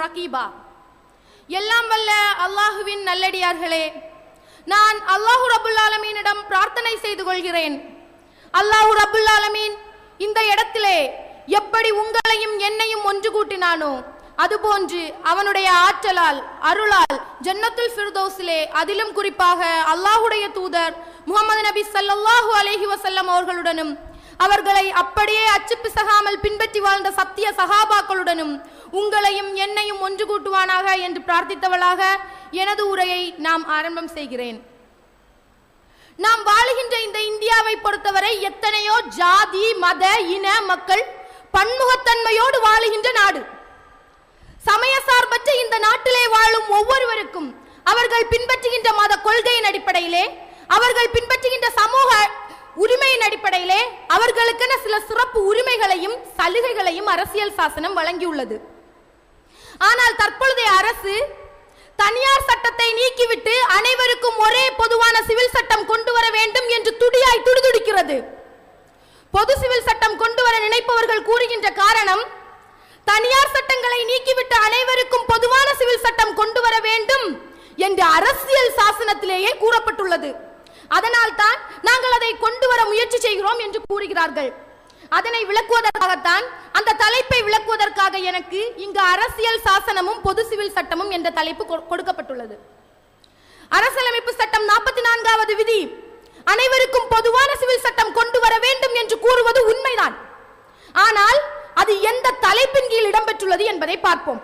ரகீபா. எல்லாம் வல்ல அல்லாஹுவின் நல்லடியார்களே, நான் அல்லாஹு ரப்புல் ஆலமீனிடம் பிரார்த்தனை செய்து கொள்கிறேன். அல்லாஹு ரப்புல் ஆலமீன் இந்த இடத்திலே எப்படி உங்களையும் என்னையும் ஒன்று கூட்டினானோ அதுபோன்று அவனுடைய ஆற்றலால் அருளால் ஜன்னத்துல் ஃபிர்தௌஸிலே, அதிலும் குறிப்பாக அல்லாஹுடைய தூதர் முஹம்மது நபி ஸல்லல்லாஹு அலைஹி வஸல்லம் அவர்களுடனும் அவர்களை அப்படியே அச்சு பிசகாமல் பின்பற்றி வாழ்ந்த சத்திய சஹாபாக்களுடனும் உங்களையும் என்னையும் ஒன்று கூட்டுவானாக என்று பிரார்த்தித்தவளாக எனது உரையை நாம் ஆரம்பம் செய்கிறேன். நாம் வாழுகின்ற இந்த இந்தியாவை பொறுத்தவரை எத்தனையோ ஜாதி மத இன மக்கள் பன்முகத்தன்மையோடு வாழுகின்ற நாடு. சமய சார்பற்ற இந்த நாட்டிலே வாழும் ஒவ்வொருவருக்கும் அவர்கள் பின்பற்றுகின்ற மத கொள்கையின் அடிப்படையிலே, அவர்கள் பின்பற்றுகின்ற சமூக உரிமையின் அடிப்படையிலே அவர்களுக்கென சில சிறப்பு உரிமைகளையும் சலுகைகளையும் அரசியல் சாசனம் வழங்கியுள்ளது. ஆனால் தற்பொழுதைய அரசு தனியார் சட்டத்தை நீக்கிவிட்டு அனைவருக்கும் ஒரே பொதுவான சிவில் சட்டம் கொண்டு வர வேண்டும் என்று துடியாய் துடிதுடிக்கிறது. பொது சிவில் சட்டம் கொண்டு வர நினைப்பவர்கள் கூறுகின்ற காரணம், தனியார் சட்டங்களை நீக்கிவிட்டு அனைவருக்கும் பொதுவான சிவில் சட்டம் கொண்டு வர வேண்டும் என்று அரசியல் சாசனத்திலேயே கூறப்பட்டுள்ளது. அதனால் தான் நாங்கள் அதை கொண்டு வர முயற்சி செய்கிறோம் என்று கூறுகிறார்கள். அதனை விளக்குவதற்காகத்தான், அந்த தலைப்பை விளக்குவதற்காக எனக்கு இங்கு அரசியல் சாசனமும் பொது சிவில் சட்டமும் என்ற தலைப்பு கொடுக்கப்பட்டுள்ளது. அரசியலமைப்பு சட்டம் 44வது விதி அனைவருக்கும் பொதுவான சிவில் சட்டம் கொண்டு வர வேண்டும் என்று கூறுவது உண்மைதான். ஆனால் அது எந்த தலைப்பின் கீழ் இடம்பெற்றுள்ளது என்பதை பார்ப்போம்.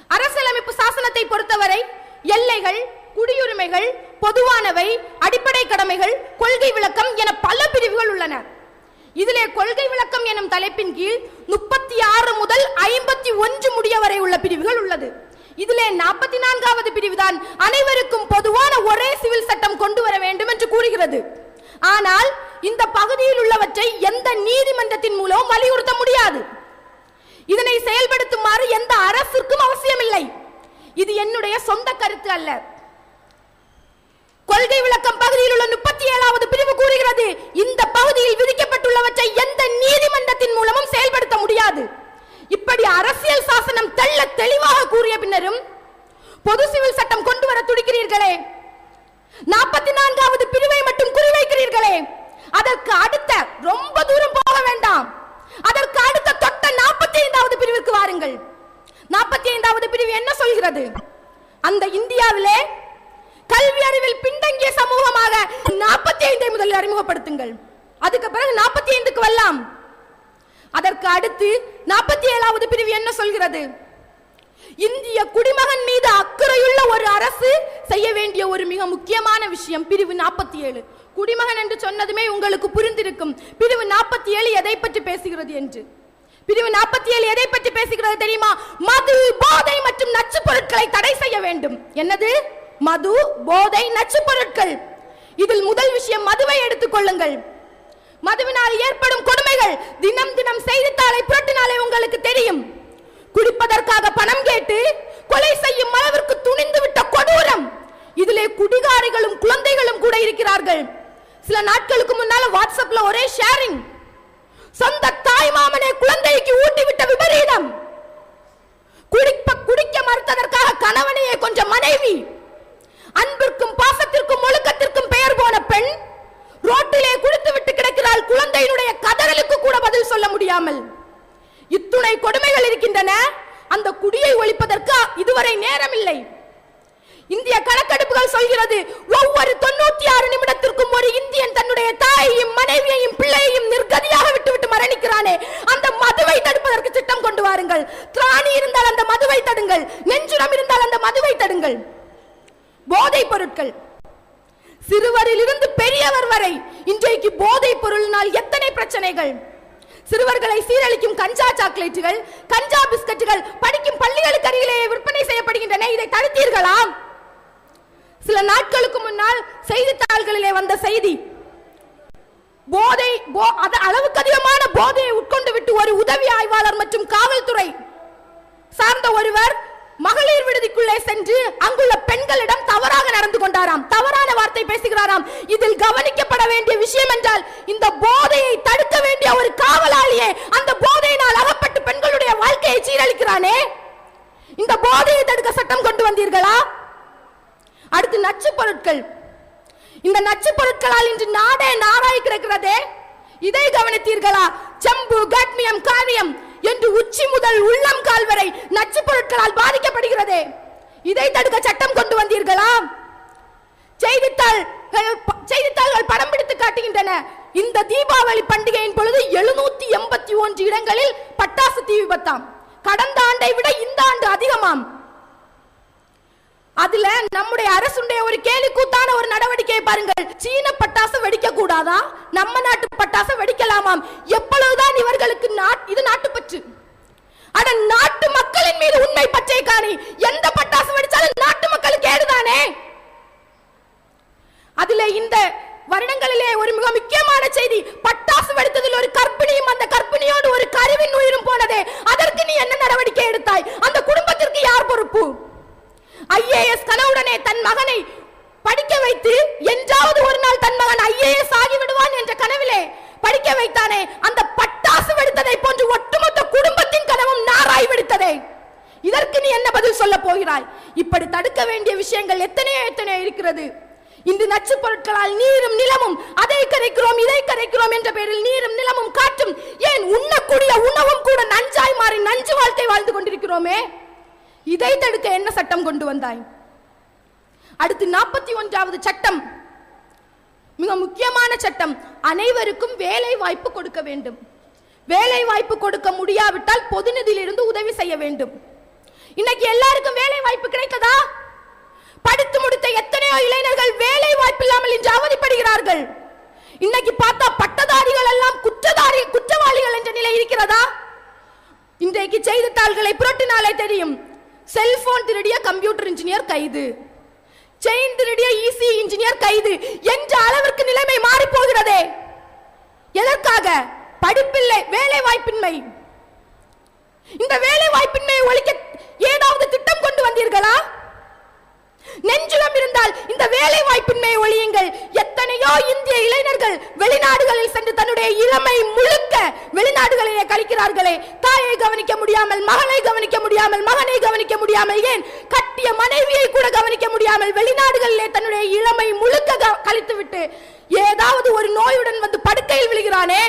அரசியலமைப்பு சாசனத்தை பொறுத்தவரை எல்லைகள், குடியுரிமைகள், பொதுவானவை, அடிப்படை கடமைகள், கொள்கை விளக்கம் என பல பிரிவுகள் உள்ளன. இதிலே கொள்கை விளக்கம் எனும் தலைப்பின் கீழ் 36 முதல் 51 முடிய வரை உள்ள பிரிவுகள் உள்ளது. இதிலே 44வது பிரிவுதான் அனைவருக்கும் பொதுவான ஒரே சிவில் சட்டம் கொண்டு வர வேண்டும் என்று கூறுகிறது. ஆனால் இந்த பகுதியில் உள்ளவற்றை எந்த நீதிமன்றத்தின் மூலம் வலியுறுத்த முடியாது. இதனை செயல்படுத்துமாறு எந்த அரசுக்கும் அவசியமில்லை. இது என்னுடைய சொந்த கருத்து அல்ல. கொள்கை விளக்கம் பகுதியில் உள்ள 37வது பிரிவு கூறுகிறது, இந்த பகுதியில் விதிக்கப்பட்டுள்ளவற்றை எந்த நீதிமன்றத்தின் மூலமும் செயல்படுத்த முடியாது. இப்படி அரசியல் சாசனம் தெள்ள தெளிவாக கூறிய பின்னரும் பொது சிவில் சட்டம் கொண்டு வர துடிக்கிறீர்களே, 44வது பிரிவை மட்டும் குறிவைக்கிறீர்களே, அதற்கு அடுத்த ரொம்ப தூரம் போக வேண்டாம், அதற்கு அடுத்த தொட்ட 45வது பிரிவுக்கு வாருங்கள். 45வது பிரிவு என்ன சொல்கிறது? அந்த இந்தியாவிலே கல்வி அறிவில் பின்தங்கிய சமூகமாக 45 முதலில் அறிமுகப்படுத்துங்கள். அதுக்கு பிறகு 45க்கு வரலாம். அதற்கு அடுத்து 47வது பிரிவு என்ன சொல்கிறது? இந்திய குடிமகன் மீது அக்கறையுள்ள ஒரு அரசு செய்ய வேண்டிய ஒரு மிக முக்கியமான விஷயம் பிரிவு 47. குடிமகன் என்று சொன்னதுமே உங்களுக்கு புரிந்திருக்கும் பிரிவு 47 எதை பற்றி பேசுகிறது என்று. பிரிவு 47 எதை பற்றி பேசுகிறது தெரியுமா? மது, போதை மற்றும் நச்சு பொருட்களை தடை செய்ய வேண்டும். என்னது? மது, போதை, நச்சு பொருட்கள். இதில் முதல் விஷயம் மதுவை எடுத்துக் கொள்ளுங்கள். மதுவினால் ஏற்படும் கொடுமைகள் தினம் தினம் செய்தித்தாளை புரட்டினாலே உங்களுக்கு தெரியும். குடிப்பதற்காக பணம் கேட்டு கொலை செய்யும் அளவிற்கு துணிந்து விட்ட கொடூரம். இதிலே குடிகாரிகளும் குழந்தைகளும் கூட இருக்கிறார்கள். சில நாட்களுக்கு முன்னால வாட்ஸ்அப்ல ஒரே ஷேரிங், சொந்த தாய் மாமனை குழந்தைக்கு ஊட்டிவிட்ட விபரீதம். குடிக்க மறுத்ததற்காக கணவனையே கொஞ்ச மனைவி. அன்பிற்கும் பாசத்திற்கும் ஒழுக்கத்திற்கும் பெயர் போன பெண் ரோட்டிலே குடித்து விட்டு கிடக்கிறாள், குழந்தையினுடைய கதறலுக்கு கூட பதில் சொல்ல முடியாமல். இத்துணை கொடுமைகள் இருக்கின்றன. அந்த குடியை ஒழிப்பதற்கு இதுவரை நேரமில்லை. இந்திய கணக்கெடுப்புகள் சொல்கிறது, ஒவ்வொரு 96 நிமிடத்திற்கும் ஒரு இந்தியன் தன்னுடைய தாயையும் மனைவியையும் பிள்ளையையும் நிர்கதியாக விட்டுவிட்டு மரணிக்கிறானே. அந்த மதுவை தடுப்பதற்கு திட்டம் கொண்டு வாருங்கள். திராணி இருந்தால் அந்த மதுவை தடுங்கள், நெஞ்சுரம் இருந்தால் அந்த மதுவை தடுங்கள். போதை பொருட்கள், சிறுவரில் இருந்து பெரியவர் வரை இன்றைக்கு போதை பொருளினால் எத்தனை பிரச்சனைகள். சிறுவர்களை சீரழிக்கும் கஞ்சா சாக்லேட்டுகள், கஞ்சா பிஸ்கட்டுகள் படிக்கும் பள்ளிகளுக்கு அருகிலே விற்பனை செய்யப்படுகின்றன. இதை தடுத்தீர்களா? சில நாட்களுக்கு முன்னால் செய்தித்தாள்களிலே வந்த செய்தி, போதை அளவுக்கு அதிகமான போதையை உட்கொண்டு விட்டு ஒரு உதவி ஆய்வாளர் மற்றும் காவல்துறை சார்ந்த ஒருவர் மகளிர் விடுதிக்குள்ளே சென்று அங்குள்ள பெண்களிடம் தவறாக நடந்து கொண்டாராம், தவறான வார்த்தை பேசுகிறாராம். இதில் கவனிக்கப்பட வேண்டிய விஷயம் என்றால், இந்த போதையை தடுக்க வேண்டிய ஒரு காவலாளியே அந்த போதையினால் அகப்பட்டு பெண்களுடைய வாழ்க்கையை சீரழிக்கிறானே. இந்த போதையை தடுக்க சட்டம் கொண்டு வந்தீர்களா? அடுத்து நச்சு பொருட்கள். இந்த நச்சு பொருட்களால் இன்று நாடே நாராய் கிடக்கிறதே, இதை கவனித்தீர்களா? செம்பு, காட்மியம், காரியம் என்று உச்சி முதல் உள்ளம் கால் வரை நச்சு பொருட்களால் பாதிக்கப்படுகிறதே, இதை தடுக்க சட்டம் கொண்டு வந்தீர்களா? செய்தித்தாள்கள் படம் பிடித்து காட்டுகின்றன. இந்த தீபாவளி பண்டிகையின் பொழுது 781 இடங்களில் பட்டாசு தீ விபத்தாம். கடந்த ஆண்டை விட இந்த ஆண்டு அதிகமாம். அதுல நம்முடைய அரசுடைய ஒரு கேலிக்கூத்தான ஒரு நடவடிக்கையை பாருங்கள். சீன பட்டாசு வெடிக்க கூடாதா, நம்ம நாட்டு பட்டாசு வெடிக்கலாமாம். எப்பொழுதுதான் இவர்களுக்கு இது நாட்டுப்பற்று. அட, நாட்டு மக்களின் மீது உண்மை பச்சை காணி. எந்த பட்டாசு வெடிச்சாலும் நாட்டு மக்களுக்கு ஏதுதானே. அதிலே இந்த வருடங்களிலே ஒரு மிக முக்கியமான செய்தி, பட்டாசு வெடித்ததில் ஒரு கர்ப்பிணியும் அந்த கர்ப்பிணியோடு ஒரு கருவின் உயிரும் போனதே, அதற்கு நீ என்ன நடவடிக்கை எடுத்தாய்? அந்த குடும்பத்திற்கு யார் பொறுப்பு? ஐஏஎஸ் கனவுடனே தன் மகனை படிக்க வைத்து என்றாவது ஒரு நாள் தன் மகன் ஐஏஎஸ் ஆகிவிடுவான் என்ற கனவிலே படிக்க வைத்தானே, அந்த பட்டாசு வெடித்ததை போன்று ஒட்டுமொத்த குடும்பத்தின் கனவும் நாராய் வெடித்ததே. இதற்கு நீ என்ன பதில் சொல்ல போகிறாய்? இப்படி தடுக்க வேண்டிய விஷயங்கள் எத்தனையோ இருக்கிறது. இந்த நச்சு பொருட்களால் நீரும் நிலமும் அதை கரைக்கிறோம் இதை கரைக்கிறோம் என்ற பெயரில் நீரும் நிலமும் காற்றும், ஏன் உண்ணக்கூடிய உணவும் கூட நஞ்சாய் மாறி நஞ்சு வாழ்க்கை வாழ்ந்து கொண்டிருக்கிறோமே. இதை தடுக்க என்ன சட்டம் கொண்டு வந்தாய்? அடுத்து 41வது சட்டம், மிக முக்கியமான சட்டம். அனைவருக்கும் வேலை வாய்ப்பு கொடுக்க வேண்டும். வேலை வாய்ப்பு கொடுக்க முடியாவிட்டால் பொது நிதியிலிருந்து உதவி செய்ய வேண்டும். இன்னைக்கு எல்லாருக்கும் வேலை வாய்ப்பு கிடைத்ததா? படித்து முடித்த எத்தனையோ இளைஞர்கள் வேலை வாய்ப்பு இல்லாமல் இன்று அவதிப்படுகிறார்கள். இன்னைக்கு பார்த்தா பட்டதாரிகள் எல்லாம் குற்றவாளிகள் என்ற நிலை இருக்கிறதா? இன்றைக்கு செய்தித்தாள்களை புரட்டினாலே தெரியும். செல்போன் திருடிய கம்ப்யூட்டர் இன்ஜினியர் கைது, செயின் திருடிய இசி இன்ஜினியர் கைது என்ற அளவிற்கு நிலைமை மாறி போகிறதே. எதற்காக? படிப்பில்லை, வேலை வாய்ப்பின்மை. இந்த வேலை வாய்ப்பின்மையை ஒழிக்க ஏதாவது திட்டம் கொண்டு வந்தீர்களா? நெஞ்சுரம் இருந்தால் இந்த வேலை வாய்ப்பின்மையை ஒழியுங்கள். எத்தனையோ இந்திய இளைஞர்கள் வெளிநாடுகளில் சென்று தன்னுடைய இளமை முழுக்க வெளிநாடுகளிலே கழிக்கிறார்களே. தாயை கவனிக்க முடியாமல், மகளை கவனிக்க முடியாமல், மகனை கவனிக்க முடியாமல், ஏன் கட்டிய மனைவியை கூட கவனிக்க முடியாமல் வெளிநாடுகளிலே தன்னுடைய இளமை முழுக்க கழித்துவிட்டு ஏதாவது ஒரு நோயுடன் வந்து படுக்கையில் விழுகிறானே,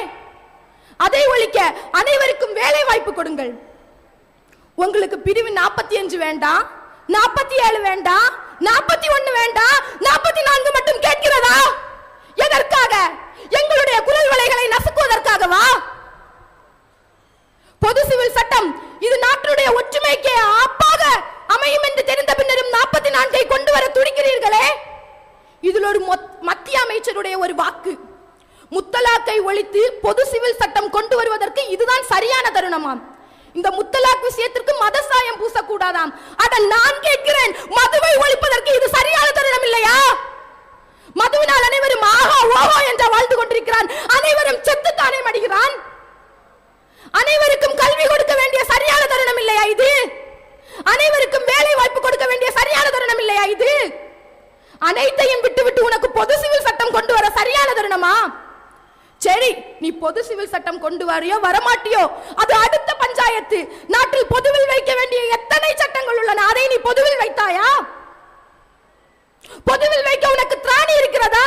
அதை ஒழிக்க அனைவருக்கும் வேலை வாய்ப்பு கொடுங்கள். உங்களுக்கு பிரிவு 45 வேண்டாம், 47 வேண்டாம், 41 வேண்டாம், 44 மட்டும் கேட்கிறதா? எதற்காக? எங்களுடைய குரல் வலைகளை நசுக்குவதற்காகவா? பொது சிவில் சட்டம் இது நாட்டுடைய ஒற்றுமைக்கு ஆப்பாக அமையும் என்று தெரிந்த பின்னரும் 44 கொண்டு வர துடிக்கிறீர்களே. இதில் ஒரு மத்திய அமைச்சருடைய ஒரு வாக்கு, முத்தலாக்கை ஒழித்து பொது சிவில் சட்டம் கொண்டு வருவதற்கு இதுதான் சரியான தருணமாம். இந்த முத்தலாக் விஷயத்திற்கு மத சாயம் பூசக்கூடாதாம். அட, நான் கேட்கிறேன், மதுவை ஒழிப்பதற்கு இது சரியான தருணம் இல்லையா? மதுவினால் அனைவரும் ஆஹா ஓஹோ என்று வாழ்ந்து கொண்டிருக்கிறான். அனைவரும் செத்துத்தானே மடிகிறான். அனைவருக்கும் கல்வி கொடுக்க வேண்டிய சரியான தருணம் இல்லையா இது? அனைவருக்கும் வேலை வாய்ப்பு கொடுக்க வேண்டிய சரியான தருணம் இல்லையா இது? அனைத்தையும் விட்டுவிட்டு உனக்கு பொது சிவில் சட்டம் கொண்டு வர சரியான தருணமா? சரி, நீ பொது சிவில் சட்டம் கொண்டு வரையோ வரமாட்டியோ அது அடுத்த பஞ்சாயத்து. நாட்டில் பொதுவில் வைக்க வேண்டிய எத்தனை சட்டங்கள் உள்ளன, அதை நீ பொதுவில் வைத்தாயா? பொதுவில் வைக்க உனக்கு திராணி இருக்கிறதா?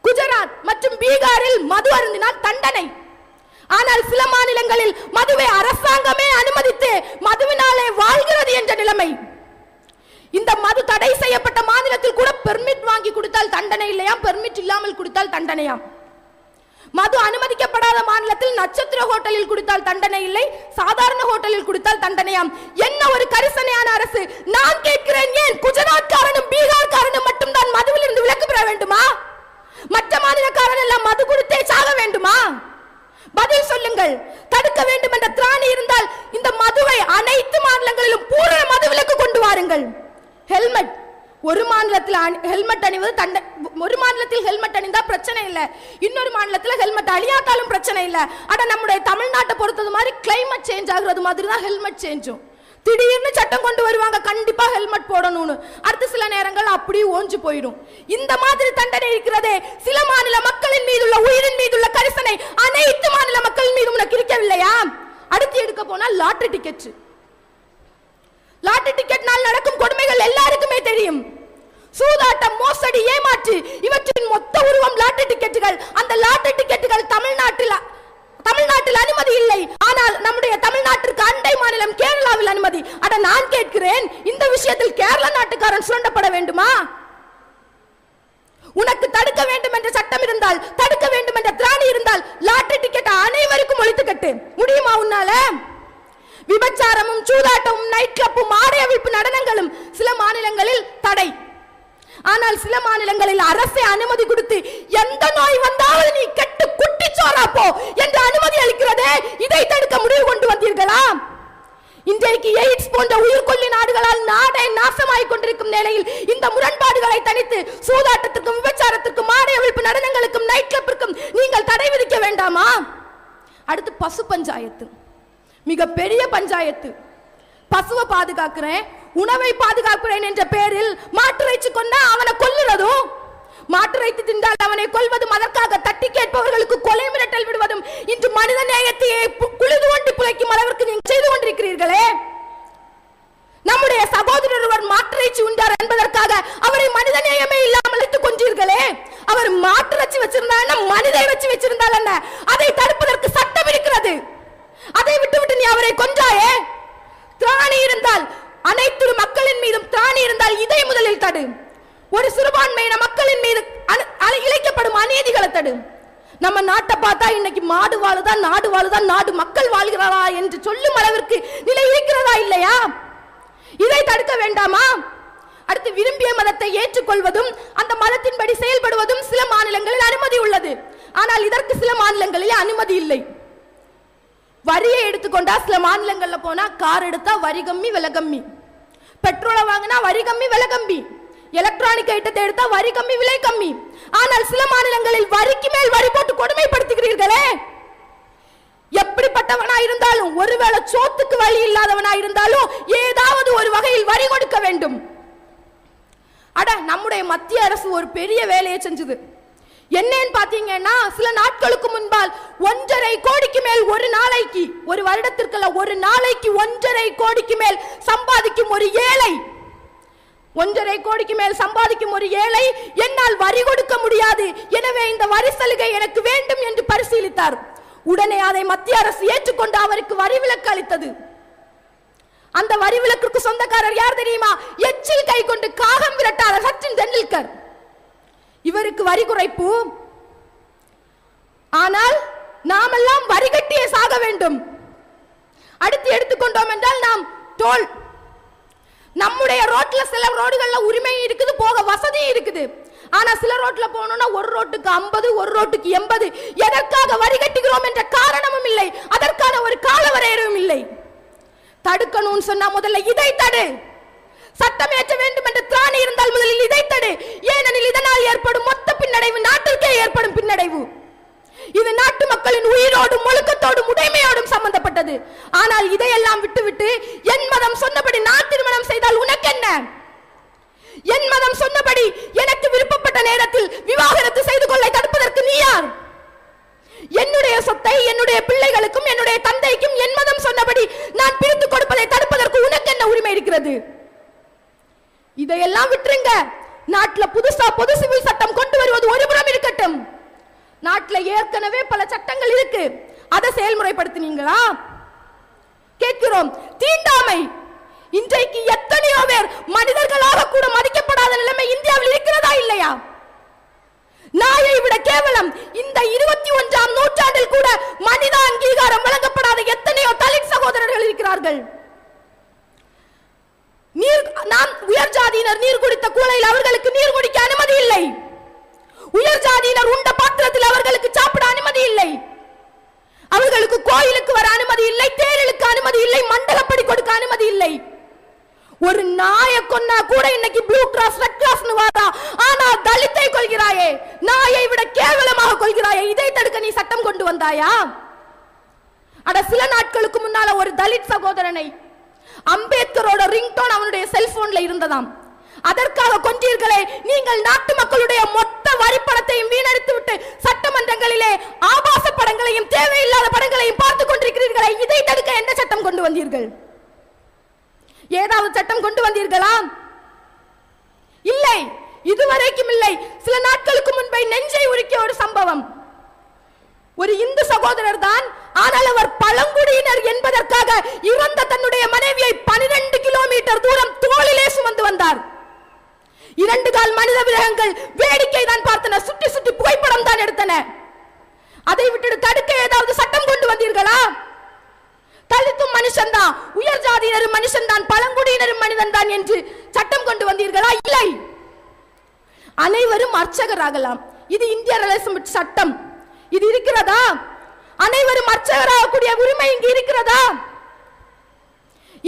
குஜராத் மற்றும் பீகாரில் மது அருந்தினால் தண்டனை. ஆனால் சில மாநிலங்களில் மதுவை அரசாங்கமே அனுமதித்து மதுவினாலே வாழ்கிறது என்ற நிலைமை. இந்த மது தடை செய்யப்பட்ட மாநிலத்தில் கூட பெர்மிட் வாங்கி கொடுத்தால் தண்டனை இல்லையா, பெர்மிட் இல்லாமல் கொடுத்தால் தண்டனையாம். மது அனுமதிக்கப்படாத மாநிலத்தில் நட்சத்திர ஹோட்டலில் கொடுத்தால் தண்டனை இல்லை, சாதாரண ஹோட்டலில் கொடுத்தால் தண்டனையாம். என்ன ஒரு கரிசனையான அரசு! நான் கேட்கிறேன், ஏன் குஜராத்காரனும் பீகார்காரனும் மட்டும் தான் மதுவில் இருந்து விலக்கு பெற வேண்டுமா? மற்ற மாநிலக்காரன் எல்லாம் மது கொடுத்தே சாக வேண்டுமா? பதில் சொல்லுங்கள். தடுக்க வேண்டும் என்ற திராணி இருந்தால் இந்த மதுவை அனைத்து மாநிலங்களிலும் பூரண மது விலக்கு கொண்டு வாருங்கள். ஹெல்மெட், ஒரு மாநிலத்தில் ஹெல்மெட் அணிவது ஒரு மாநிலத்தில் ஹெல்மெட் அணிந்தா பிரச்சனை இல்லை, இன்னொரு மாநிலத்தில் ஹெல்மெட் அணியாட்டாலும் பிரச்சனை இல்லை. ஆனா நம்முடைய தமிழ்நாட்டை பொறுத்தது மாதிரி கிளைமேட் சேஞ்ச் ஆகுறது மாதிரி தான் ஹெல்மெட் சேஞ்சும். திடீர்னு சட்டம் கொண்டு வருவாங்க, கண்டிப்பா ஹெல்மெட் போடணும்னு. அடுத்த சில நேரங்கள் அப்படியே ஓஞ்சு போயிடும். இந்த மாதிரி தண்டனை இருக்கிறதே, சில மாநில மக்களின் மீதுள்ள உயிரின் மீதுள்ள கரிசனை அனைத்து மாநில மக்களின் மீது உனக்கு இருக்கவில்லையா? அடுத்து எடுக்க போனா லாட்டரி டிக்கெட். லாட்டரி டிக்கெட்னால் நடக்கும் கொடுமைகள் எல்லாருக்குமே தெரியும். சூதாட்டம், மோசடி, ஏமாற்று இவற்றின் மொத்த உருவம் லாட்டரி டிக்கெட்டுகள். அந்த லாட்டரி டிக்கெட்டுகள் தமிழ்நாட்டில் அனுமதி இல்லை. ஆனால் நம்முடைய தமிழ்நாட்டிற்கு அண்டை மாநிலம் கேரளாவில் அனுமதி. அட நான் கேட்கிறேன், இந்த விஷயத்தில் கேரளா நாட்டுக்காரன் சுரண்டப்பட வேண்டுமா? உனக்கு தடுக்க வேண்டும் என்ற சட்டம் இருந்தால், தடுக்க வேண்டும் என்ற திராணி இருந்தால் லாட்டரி டிக்கெட் அனைவருக்கும் ஒழித்து கட்டு. முடியுமா உன்னால? விபச்சாரமும் சூதாட்டமும் நைட் கிளப்பும் ஆடை அவிழ்ப்பு நடனங்களும் சில மாநிலங்களில் தடை. ஆனால் சில மாநிலங்களில் அரசே அனுமதி கொடுத்து எந்த நோய் வந்தாலும் நீ கெட்டு குட்டிச்சோரா போ என்று அனுமதி அளிக்கிறதே. இதை தடுக்க முடிவு கொண்டு வந்தீர்களா? இன்றைக்கு எய்ட்ஸ் போன்ற உயிர்கொல்லி நாடுகளால் நாடே நாசமாகிக் கொண்டிருக்கும் நிலையில் இந்த முரண்பாடுகளை தனித்து சூதாட்டத்திற்கும் விபச்சாரத்திற்கும் ஆடை அவிழ்ப்பு நடனங்களுக்கும் நைட் கிளப்பிற்கும் நீங்கள் தடை விதிக்க வேண்டாமா? அடுத்து பசு பஞ்சாயத்து, மிக பெரிய பஞ்சாயத்து. பசுவை பாதுகாக்கிறேன், உணவை பாதுகாக்கிறேன் என்ற பெயரில் மாட்டிறைச்சி கொண்டா அவனை கொல்லுறதும், மாட்டிறைத்து தின்றால் அவனை கொல்வதும், அதற்காக தட்டி கேட்பவர்களுக்கு கொலை மிரட்டல் விடுவதும் இன்று மனித நேயத்தையே குளிது கொண்டு புழைக்கும் அளவிற்கு நீங்கள் செய்து கொண்டிருக்கிறீர்களே. நம்முடைய சகோதரர் ஒருவர் மாட்டிறைச்சி உண்டார் என்பதற்காக அவரை மனித நேயமே இல்லாமல் அழைத்துக் கொண்டீர்களே. அவர் மாட்டிறைச்சி வச்சிருந்தா மனித இறைச்சி வச்சிருந்தால் என்ன? அதை தடுப்பதற்கு சட்டம் இருக்கிறது. அதை விட்டுவிட்டு நீ அவரை கொன்றாயே. திராணி இருந்தால் அனைத்து மக்களின் மீதும் திராணி இருந்தால் இதை முதலில் தடு. ஒரு சிறுபான்மையின மக்களின் மீது இழைக்கப்படும் அநீதிகளை தடு. நம்ம நாட்டை பார்த்தா இன்னைக்கு மாடு வாழுதான், நாடு வாழுதான், நாடு மக்கள் வாழ்கிறாரா என்று சொல்லும் அளவிற்கு நிலை இருக்கிறதா இல்லையா? இதை தடுக்க வேண்டாமா? அடுத்து விரும்பிய மதத்தை ஏற்றுக்கொள்வதும் அந்த மதத்தின்படி செயல்படுவதும் சில மாநிலங்களில் அனுமதி உள்ளது. ஆனால் இதற்கு சில மாநிலங்களில் அனுமதி இல்லை. வரியை எடுத்துக்கொண்டா சில மாநிலங்கள்ல போனா கார் எடுத்தா வரி கம்மி விலை கம்மி, பெட்ரோலை வாங்கினா வரி கம்மி விலை கம்மி, எலக்ட்ரானிக் ஐட்டத்தை எடுத்தா வரி கம்மி விலை கம்மி. ஆனால் சில மாநிலங்களில் வரிக்கு மேல் வரி போட்டு கொடுமைப்படுத்துகிறீர்களே. எப்படிப்பட்டவனா இருந்தாலும், ஒருவேளை சோத்துக்கு வழி இல்லாதவனா இருந்தாலும் ஏதாவது ஒரு வகையில் வரி கொடுக்க வேண்டும். அட நம்முடைய மத்திய அரசு ஒரு பெரிய வேலையை செஞ்சது. என்னன்னு பாத்தீங்கன்னா, சில நாட்களுக்கு முன்பால் 1.5 கோடிக்கு மேல் ஒரு நாளைக்கு, ஒரு வருடத்திற்குள்ள ஒரு நாளைக்கு 1.5 கோடிக்கு மேல் சம்பாதிக்கும் ஒரு ஏழை, 1.5 கோடிக்கு மேல் சம்பாதிக்கும் ஒரு ஏழை என்னால் வரி கொடுக்க முடியாது, எனவே இந்த வரி சலுகை எனக்கு வேண்டும் என்று பரிசீலித்தார். உடனே அதை மத்திய அரசு ஏற்றுக்கொண்டு அவருக்கு வரி விலக்கு அளித்தது. அந்த வரி விலக்கிற்கு சொந்தக்காரர் யார் தெரியுமா? எச்சில் கை கொண்டு காகம் விரட்டாத சச்சின் தெண்டுல்கர். இவருக்கு வரி குறைப்பு. ஆனால் நாமெல்லாம் வரி கட்டியே சாக வேண்டும். அடுத்து எடுத்துக்கொண்டோம் என்றால் நாம் டோல். நம்முடைய ரோட்ல சில ரோடுகள்ல உரிமை இருக்குது, போக வசதி இருக்குது. ஆனா சில ரோட்ல போனோம்னா ஒரு ரோட்டுக்கு 50, ஒரு ரோட்டுக்கு 80. எதற்காக வரி கட்டுகிறோம் என்ற காரணமும் இல்லை, அதற்கான ஒரு கால வரையறையும் இல்லை. தடுக்கணும்னு சொன்னா முதல்ல இதை தடு. சட்டம் ஏற்ற வேண்டும் என்ற திராணி இருந்தால் முதலில் இதை தடு. ஏனெனில் இதனால் ஏற்படும் மொத்த பின்னடைவு நாட்டிற்கே ஏற்படும் பின்னடைவு. இது நாட்டு மக்களின் உயிரோடும் ஒழுக்கத்தோடும் உடைமையோடும் சம்பந்தப்பட்டது. ஆனால் இதையெல்லாம் விட்டுவிட்டு என் மதம் சொன்னபடி நான் திருமணம் செய்தால் உனக்கு என்ன? என் மதம் சொன்னபடி எனக்கு விருப்பப்பட்ட நேரத்தில் விவாகரத்து செய்து கொள்ள தடுப்பதற்கு நீ யார்? என்னுடைய சொத்தை என்னுடைய பிள்ளைகளுக்கும் என்னுடைய தந்தைக்கும் என் மதம் சொன்னபடி நான் பிரித்துக் கொடுப்பதை தடுப்பதற்கு உனக்கு என்ன உரிமை இருக்கிறது? இதையெல்லாம் விட்டுருங்க. நாட்டில் புதுசா பொது சிவில் சட்டம் கொண்டு வருவது ஒருபுறம் இருக்கட்டும். நாட்டில் ஏற்கனவே பல சட்டங்கள் இருக்கு, அதை செயல்முறைப்படுத்தினீங்களா? கேட்கிறோம். தீண்டாமை இன்றைக்கு எத்தனையோ பேர் மனிதர்களாக கூட மதிக்கப்படாத நிலைமை இந்தியாவில் இருக்கிறதா இல்லையா? நாயை விட கேவலம் இந்த 21ஆம் நூற்றாண்டில் கூட மனித அங்கீகாரம் வழங்கப்படாத எத்தனையோ தலித் சகோதரர்கள் இருக்கிறார்கள். நாம் உயர் ஜாதியினர் நீர் குடித்த கூளையில் அவர்களுக்கு நீர் குடிக்க அனுமதி இல்லை. உயர் ஜாதியினர் உண்ட பாத்திரத்தில் அவர்களுக்கு சாப்பிட அனுமதி இல்லை. அவர்களுக்கு கோயிலுக்கு வர அனுமதி இல்லை, தேரிலுக்கு அனுமதி இல்லை, மண்டலப்படி கொடுக்க அனுமதி இல்லை. ஒரு நாயை கொன்னா கூட இன்னைக்கு ப்ளூ கிராஸ் ரெட் கிராஸ் வாரா. ஆனா தலித்தை கொள்கிறாயே, நாயை விட கேவலமாக கொள்கிறாயே. இதை தடுக்க நீ சட்டம் கொண்டு வந்தாயா? அட சில நாட்களுக்கு முன்னால ஒரு தலித் சகோதரனை அம்பேத்கரோட ரிங்டோன் அவனுடைய செல்போன்ல இருந்ததாம். அதற்காக கொன்றீர்களே. நீங்கள் நாட்டு மக்களுடைய மொத்த வரி பணத்தையும் வீணடித்து விட்டு சட்டமன்றங்களிலே ஆபாச படங்களையும் தேவையில்லாத படங்களையும் பார்த்துக் கொண்டிருக்கிறீர்களே. இதை தடுக்க என்ன சட்டம் கொண்டு வந்தீர்கள்? ஏதாவது சட்டம் கொண்டு வந்தீர்களா? இல்லை, இதுவரைக்கும் இல்லை. சில நாட்களுக்கு முன்பே நெஞ்சை உருக்கிய ஒரு சம்பவம். ஒரு இந்து சகோதரர் தான், ஆனால் அவர் பழங்குடியினர் என்பதற்காக இறந்த தன்னுடைய மனைவியை 12 கிலோமீட்டர் தூரம் தோளிலே சுமந்து வந்தார். 2 கால் மனித விலங்குகள் வேடிக்கை தான் பார்த்தன, சுற்றி சுற்றி புகைப்படம் தான் எடுத்தன. அதை விட்டு தடுக்க ஏதாவது சட்டம் கொண்டு வந்தீர்களா? தலித்தும் மனுஷன் தான், உயர் ஜாதியினரும் மனுஷன் தான், பழங்குடியினரும் மனிதன் தான் என்று சட்டம் கொண்டு வந்தீர்களா? இல்லை. அனைவரும் அர்ச்சகராகலாம், இது இந்திய அரசியல் சட்டம். இது இருக்கிறதா? அனைவரும் அர்ச்சகராகக்கூடிய உரிமை இங்கு இருக்கிறதா?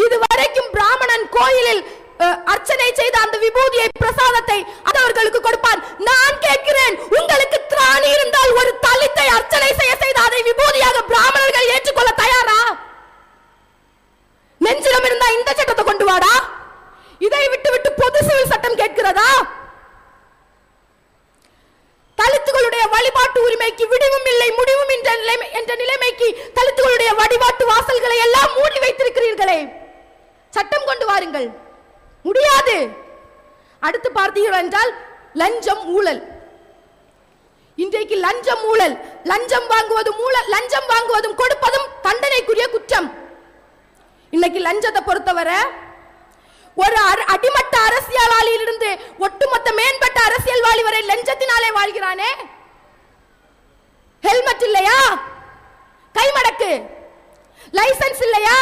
இதுவரைக்கும் பிராமணன் கோயிலில் அர்ச்சனை செய்த அந்த விபூதியை, பிரசாதத்தை அவர்களுக்கு கொடுப்பான். நான் கேட்கிறேன், உங்களுக்கு திராணி இருந்தால் ஒரு தலித்தை அர்ச்சனை செய்த அதை விபூதியாக பிராமணர்கள் ஏற்றுக்கொள்ள தயாரா? நெஞ்சிடம் இருந்தா இந்த சட்டத்தை கொண்டு வாடா. இதை விட்டு விட்டு பொது சிவில் சட்டம் கேட்கிறதா? தலித்துகளுடைய வழிபாட்டு உரிமைக்கு விடிவும் இல்லை முடிவும் என்ற நிலைமைக்கு தலித்துகளுடைய வழிபாட்டு வாசல்களை எல்லாம் மூடி வைத்திருக்கிறீர்களே, சட்டம் கொண்டு வாருங்கள். முடியாது. அடுத்து பார்த்தீர்கள் என்றால் லஞ்சம், ஊழல். இன்றைக்கு லஞ்சம், ஊழல், லஞ்சம் வாங்குவதும் கொடுப்பதும் தண்டனைக்குரிய குற்றம். இன்னைக்கு லஞ்சத்தை பொறுத்தவரை ஒரு அடிமட்ட அரசியல்வாதியிலிருந்து ஒட்டுமொத்த மேம்பட்ட அரசியல்வாதி வரை லஞ்சத்தினாலே வாழ்கிறானே. ஹெல்மெட் இல்லையா? கைமடக்கு. லைசன்ஸ் இல்லையா?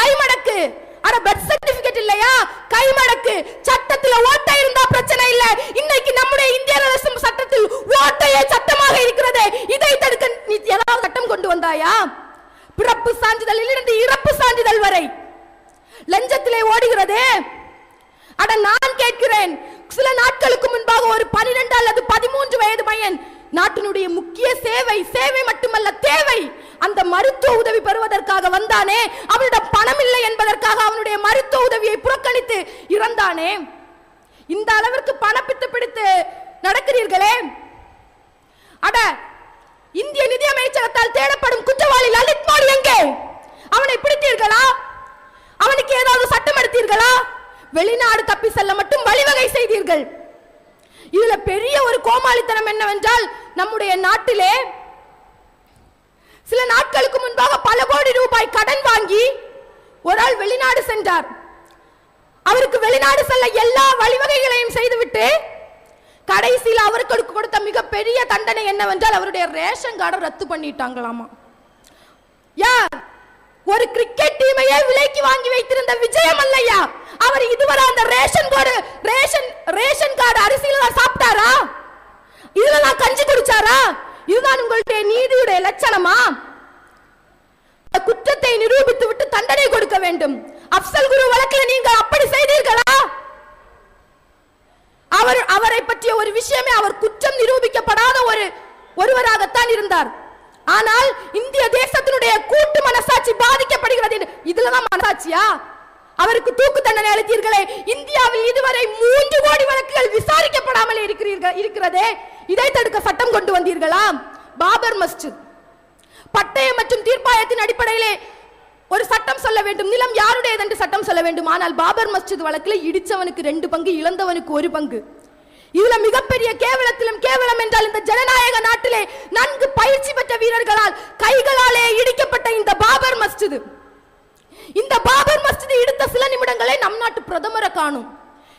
கைமடக்கு. அட பர்த் சர்டிபிகேட் இல்லையா? கைமடக்கு. சட்டத்தில் ஓட்டை இருந்தா பிரச்சனை இல்லை. இன்னைக்கு நம்முடைய இந்திய அரசு சட்டத்தில் ஓட்டையே சட்டமாக இருக்கிறது. இதை தடுக்க நீ ஏதாவது சட்டம் கொண்டு வந்தாயா? பிறப்பு சான்றிதழில் இருந்து இறப்பு சான்றிதழ் வரை லஞ்சத்திலே ஓடுகிறது. அட நான் கேட்கிறேன், சில நாட்களுக்கு முன்பாக ஒரு 12 அல்லது 13 வயது பையன் நாட்டினுடைய முக்கிய சேவை மட்டுமல்ல தேவை, அந்த மருத்துவ உதவி பெறுவதற்காக வந்தானே, அவனிடம் பணம் இல்லை என்பதற்காக அவனுடைய மருத்துவ உதவியை புறக்கணித்து இறந்தானே. இந்த அளவிற்கு பணப்பித்து பிடித்து நடக்கிறீர்களே. அட, இந்திய நிதியமைச்சகத்தால் தேடப்படும் குற்றவாளி லலித் மோடி எங்கே? அவனை பிடித்தீர்களா? அவனுக்கு ஏதாவது சட்டம் எடுத்தீர்களா? வெளிநாடு தப்பி செல்ல மட்டும் வழிவகை செய்தீர்கள். இதுல பெரிய ஒரு கோமாளித்தனம் என்னவென்றால், நம்முடைய நாட்டிலே சில நாட்களுக்கு முன்பாக பல கோடி ரூபாய் கடன் வாங்கி ஒரு ஆள் வெளிநாடு சென்றார். அவருக்கு வெளிநாடு செல்ல எல்லா வழிவகைகளையும் செய்துவிட்டு கடைசியில் அவருக்கு கொடுத்த மிகப்பெரிய தண்டனை என்னவென்றால் அவருடைய ரேஷன் கார்டை ரத்து பண்ணிட்டாங்களாமா. யார்? ஒரு கிரிக்கெட் டீமையே விலைக்கு வாங்கி வைத்திருந்த விஜயம் அல்லையா, அவர் இதுவரை அந்த ரேஷன் கார்டு அரிசியில சாப்பிட்டாரா? இதுல கஞ்சி குடிச்சாரா? இதுதான் உங்களுடைய நீதியுடைய லட்சணமா? குற்றத்தை நிரூபித்து விட்டு தண்டனை கொடுக்க வேண்டும். அப்சல் குரு வழக்கில் நீங்கள் அப்படி செய்தீர்களா? அவரை பற்றிய ஒரு விஷயமே, அவர் குற்றம் நிரூபிக்கப்படாத ஒருவராகத்தான் இருந்தார். ஆனால் இந்திய தேசத்தினுடைய கூட்டு மனசாட்சி பாதிக்கப்படுகிறது. இதுலதான் மனசாட்சியா? அவருக்கு தூக்கு தண்டனை அளித்தீர்களே. இந்தியாவில் இதுவரை 3 கோடி வழக்குகள் விசாரிக்கப்படாமல் இருக்கிறதே, இதை தடுக்க சட்டம் கொண்டு வந்தீர்களா? பாபர் மஸ்ஜித் பட்டய மற்றும் தீர்ப்பாயத்தின் அடிப்படையிலே ஒரு சட்டம் சொல்ல வேண்டும், நிலம் யாருடையது என்று சட்டம் சொல்ல வேண்டும். ஆனால் பாபர் மஸ்ஜித் வழக்கில் இடிச்சவனுக்கு 2 பங்கு, இழந்தவனுக்கு 1 பங்கு. இதுல மிகப்பெரிய கேவலத்திலும் கேவலம் என்றால், இந்த ஜனநாயக நாட்டிலே நன்கு பயிற்சி பெற்ற வீரர்களால் கைகளாலே இடிக்கப்பட்ட இந்த பாபர் மஸ்ஜித், இந்த பாபர் மஸ்ஜித் இடித்த சில நிமிடங்களே நம் நாட்டு பிரதமரை காணும்.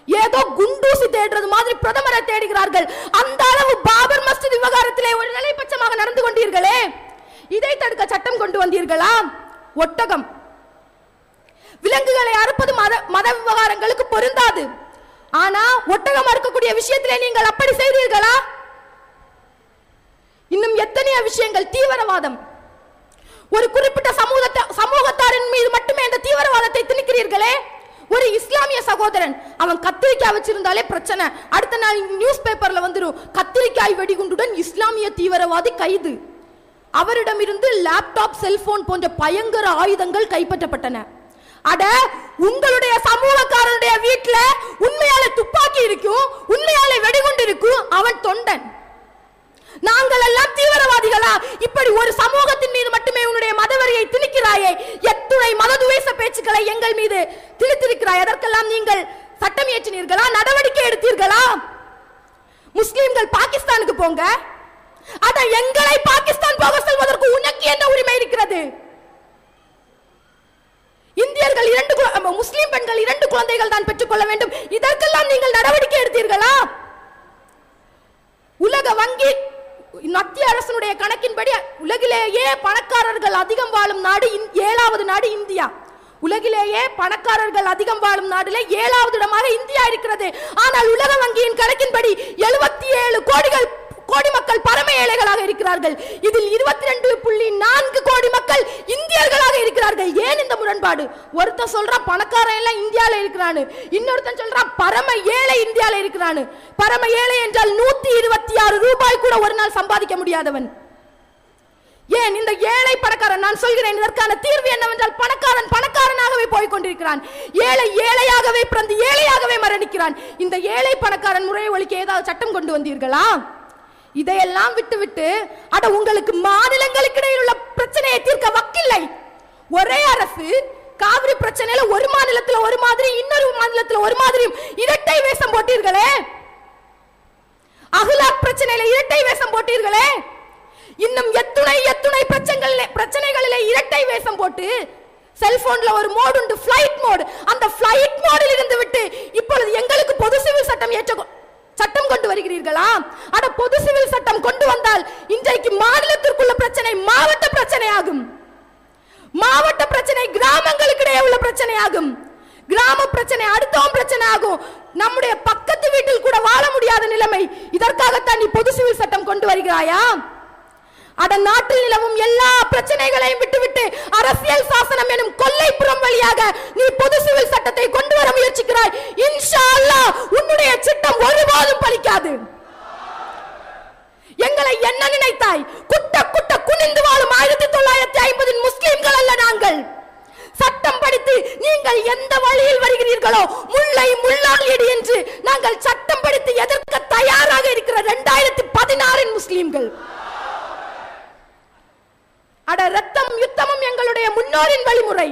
ஏதோ குண்டூசி தேடுறது மாதிரி பிரதமரை தேடுகிறார்கள். அந்த அளவு பாபர் மஸ்ஜித் விவகாரத்திலே ஒரு நிலைப்பட்சமாக நடந்து கொண்டீர்களே, இதை தடுக்க சட்டம் கொண்டு வந்தீர்களா? ஒட்டகம், விலங்குகளை அறுப்பது மத விவகாரங்களுக்கு பொருந்தாது. ஆனா ஒட்டகம் அறுக்கக்கூடிய விஷயத்திலே நீங்கள் அப்படி செய்தீர்களா? இன்னும் எத்தனையோ விஷயங்கள். தீவிரவாதம், ஒரு குறிப்பிட்ட சமூகத்தாரின் மீது மட்டுமே இந்த தீவிரவாதத்தை திணிக்கிறீர்களே. ஒரு இஸ்லாமிய சகோதரன், அவன் கத்திரிக்காய் வச்சிருந்தாலே பிரச்சனை, அடுத்த நாள் நியூஸ் பேப்பர்ல வந்துரும், கத்திரிக்காய் வெடிகுண்டுடன் இஸ்லாமிய தீவிரவாதி கைது. அவரிடமிருந்து லேப்டாப், செல்போன் போன்ற பயங்கர ஆயுதங்கள் கைப்பற்றப்பட்டன. அட, உங்களுடைய சமூகக்காரனுடைய வீட்டுல உண்மையாலே துப்பாக்கி இருக்கும், உண்மையாலே வெடிகுண்டு இருக்கும், அவன் தொண்டன். நாங்கள் எல்லாம் தீவிரவாதிகளா? இப்படி ஒரு சமூகத்தின் மீது மட்டுமே உன்னுடைய மதவரியை திணிக்கிறாயே. எத்துணை மததுவேச பேச்சுக்களை எங்கள் மீது திணித்து விதித்திருக்கிறாய். அதற்கெல்லாம் நீங்கள் சட்டம் இயற்றினீர்களா? நடவடிக்கை எடுத்தீர்களா? முஸ்லிம்கள் பாகிஸ்தானுக்கு போங்க. அத எங்களை பாகிஸ்தான் போக சொல்வதற்கு உனக்கு என்ன உரிமை இருக்கிறது? இந்தியர்கள் முஸ்லிம் பெண்கள் 2 குழந்தைகள் தான் பெற்றுக் கொள்ள வேண்டும். இதற்கெல்லாம் நீங்கள் நடவடிக்கை எடுத்தீர்களா? உலக வங்கி மத்திய அரசுடைய கணக்கின்படி உலகிலேயே பணக்காரர்கள் அதிகம் வாழும் நாடு 7வது நாடு இந்தியா. உலகிலேயே பணக்காரர்கள் அதிகம் வாழும் நாடுல 7வது இடமாக இந்தியா இருக்கிறது. ஆனால் உலக வங்கியின் கணக்கின்படி 77 கோடி மக்கள் பரம ஏழைகளாக இருக்கிறார்கள். இதில் 22.4 கோடி மக்கள் இந்தியர்களாக இருக்கிறார்கள். ஏன் இந்த முரண்பாடு? ஒருத்தன் சொல்றான் பணக்காரன் எல்லாம் இந்தியால இருக்கிறான்னு, இன்னொருத்தன் சொல்றான் பரம ஏழை இந்தியால இருக்கிறான்னு. பரம ஏழை என்றால் 126 ரூபாய் கூட ஒரு நாள் சம்பாதிக்க முடியாதவன். ஏன் இந்த ஏழை பணக்காரன்? நான் சொல்கிறேன், இதற்கான தீர்வு என்னவென்றால் பணக்காரன் பணக்காரனாகவே போய் கொண்டிருக்கிறான், ஏழை ஏழையாகவே பிறந்து ஏழையாகவே மரணிக்கிறான். இந்த ஏழை பணக்காரன் முறையை ஒழிக்க ஏதாவது சட்டம் கொண்டு வந்தீர்களா? இதையெல்லாம் விட்டுவிட்டு அட உங்களுக்கு மாநிலங்களுக்கு இடையில் உள்ள பிரச்சனையை தீர்க்க வக்கில்லை. ஒரே அரசு காவிரி பிரச்சனையில ஒரு மாநிலத்தில் ஒரு மாதிரி, இன்னொரு மாநிலத்தில் ஒரு மாதிரி இரட்டை வேஷம் போட்டீர்களே. அகலாக் பிரச்சனையில இரட்டை வேஷம் போட்டீர்களே. இன்னும் எத்துணை பிரச்சனைகளிலே இரட்டை வேஷம் போட்டு செல்போன்ல ஒரு மோட் உண்டு, ஃளைட் மோட். அந்த ஃளைட் மோடில் இருந்து விட்டு இப்பொழுது எங்களுக்கு பொது சிவில் சட்டம் கொண்டு வருகிறீர்களா? அட பொது சிவில் சட்டம் கொண்டு வந்தால் இன்றைக்கு மாநிலத்திற்குள்ள பிரச்சனை மாவட்ட பிரச்சனை ஆகும். மாவட்ட பிரச்சனை கிராமங்களுக்கு இடையே உள்ள பிரச்சனை ஆகும். கிராம பிரச்சனை அடுத்தவன் பிரச்சனை ஆகும். நம்முடைய பக்கத்து வீட்டில் கூட வாழ முடியாத நிலைமை. இதற்காகத்தான் நீ பொது சிவில் சட்டம் கொண்டு வருகிறாயா? அட நாட்டில் நிலவும் எல்லா பிரச்சனைகளையும் விட்டுவிட்டு அரசியல் சாசனம் எனும் கொல்லைப்புறம் வழியாக நீ பொது சிவில் சட்டத்தை கொண்டு வர முயற்சிக்கிறாய். இன்ஷா அல்லாஹ் உன்னுடைய திட்டம் ஒருபோதும் பலிக்காது. எங்களை என்ன நினைத்தாய்? குட்ட குனிந்து வாழும் 1950 முஸ்லிம்கள் அல்ல நாங்கள். சட்டம் படித்து நீங்கள் எந்த வழியில் வருகிறீர்களோ முல்லை முள்ளால் எடு என்று நாங்கள் சட்டம் படித்து எதிர்க்க தயாராக இருக்கிற 2016 முஸ்லிம்கள். அட ரத்தம் யுத்தமும் எங்களுடைய முன்னோரின் வழிமுறை.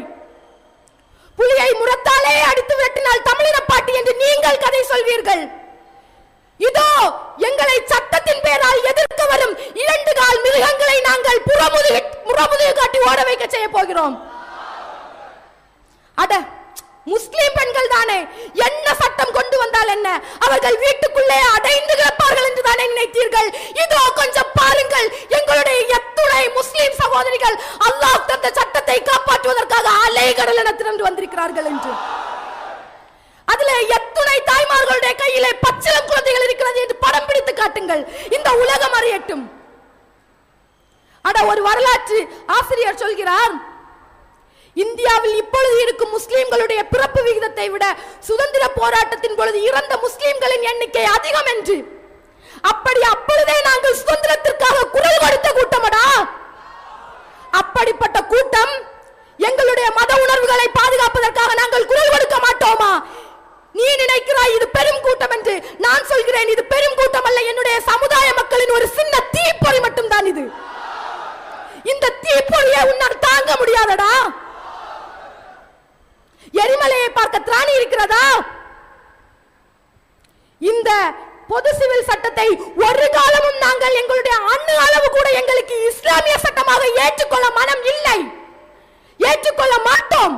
புலியை முரத்தாலே அடித்து விரட்டினால் தமிழின பாட்டி என்று நீங்கள் கதை சொல்வீர்கள். இதோ எங்களை சட்டத்தின் பேரால் எதிர்க்க வரும் 2 கால் மிருகங்களை நாங்கள் புறமுதுகு காட்டி ஓட வைக்க செய்ய போகிறோம். அட முஸ்லிம் பெண்கள் தானே, என்ன சட்டம் கொண்டு வந்தால் என்ன, அவர்கள் வீட்டுக்குள்ளே அடைந்து கிடப்பார்கள் என்று தானே நினைத்தீர்கள்? இதோ கொஞ்சம் பாருங்கள், எங்களுடைய எத்துணை முஸ்லிம் சகோதரிகள் அல்லாஹ் தந்த சட்டத்தை காப்பாற்றுவதற்காக அலைகடல் என திரண்டு வந்திருக்கிறார்கள் என்று. அதிலே எத்துணை தாய்மார்களுடைய கையிலே பச்சிளம் குழந்தைகள் இருக்கிறது என்று படம் பிடித்து காட்டுங்கள், இந்த உலகம் அறியட்டும். அட ஒரு வரலாற்று ஆசிரியர் சொல்கிறார், இந்தியாவில் இப்பொழுது இருக்கும் முஸ்லிம்களுடைய பிறப்பு விகிதத்தை விட சுதந்திர போராட்டத்தின் பொழுது இறந்த முஸ்லிம்களின் எண்ணிக்கை அதிகம் என்று. அப்பொழுதே நாங்கள் சுதந்திரத்திற்காக குரல் கொடுத்த கூட்டமடா. அப்படிப்பட்ட கூட்டம் எங்களுடைய மத உணர்வுகளை பாதுகாப்பதற்காக நாங்கள் குரல் கொடுக்க மாட்டோமா? நீ நினைக்கிறாய் இது பெரும் கூட்டம் என்று. நான் சொல்கிறேன், இது பெரும் கூட்டம் அல்ல, என்னுடைய சமுதாய மக்களின் ஒரு சின்ன தீப்பொறி மட்டும்தான் இது. இந்த தீப்பொறியை உன்னால் தாங்க முடியாதடா. எரிமலையை பார்க்க திராணி இருக்கிறதா? இந்த பொது சிவில் சட்டத்தை ஒரு காலமும் நாங்கள் எங்களுடைய அணு அளவு கூட எங்களுக்கு இஸ்லாமிய சட்டமாக ஏற்றுக்கொள்ள மனம் இல்லை, ஏற்றுக்கொள்ள மாட்டோம்.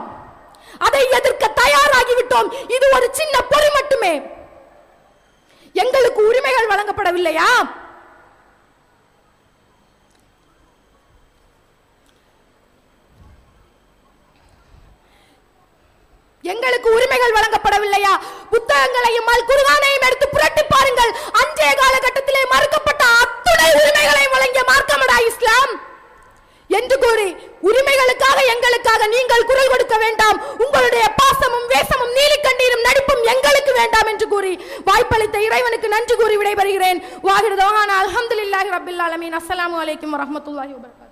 அதை எதிர்க்க தயாராகிவிட்டோம். இது ஒரு சின்ன பொறி மட்டுமே. எங்களுக்கு உரிமைகள் வழங்கப்படவில்லையா? எங்களுக்கு உரிமைகள் வழங்கப்படவில்லையா? புத்தகங்களையும் அல் குர்ஆனையும் எடுத்து புரட்டி பாருங்கள். அன்றைய காலகட்டத்திலே மறுக்கப்பட்ட அத்துணை உரிமைகளை வழங்கிய மார்க்கமடா இஸ்லாம் என்று கூறி உரிமைகளுக்காக எங்களுக்காக நீங்கள் குரல் கொடுக்க வேண்டாம். உங்களுடைய பாசமும் வேஷமும் நீலிக்கண்ணீரும் நடிப்பும் எங்களுக்கு வேண்டாம் என்று கூறி வாய்ப்பளித்த இறைவனுக்கு நன்றி கூறி விடைபெறுகிறேன். வாஹிர் தவானா அல்ஹம்துலில்லாஹி ரப்பில் ஆலமீன். அஸ்ஸலாமு அலைக்கும் வரஹ்மத்துல்லாஹி வபரகாத்துஹு.